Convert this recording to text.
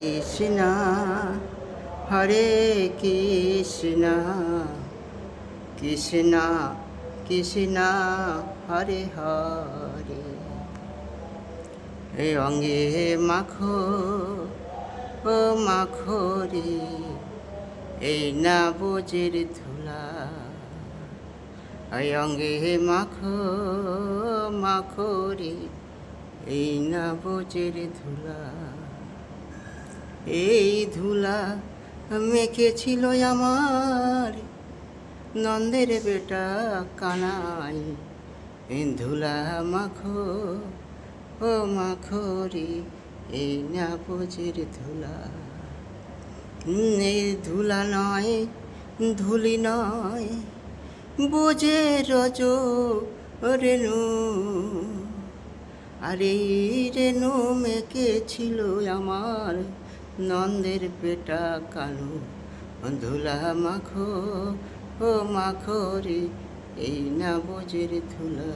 কৃষ্ণা হরে কৃষ্ণা কৃষ্ণা কৃষ্ণা হরে হরে। এই অঙ্গে মাখো ও মাখো রে এই না বোঝের ধুলা। এই অঙ্গে মাখো মাখো রে এই না বোঝের ধুলা। এই ধুলা মেখেছিল আমার নন্দের বেটা কানাই। এই ধুলা মাখো ও মাখো রে এই না বোঝের ধুলা। এই ধুলা নয় ধুলি নয় বোঝে রজ রেণু। আর এই রেণু মেখেছিল আমার নন্দের পেটা কানু। ধুলা মাখো ও মাখো রে এই না বোঝের ধুলা।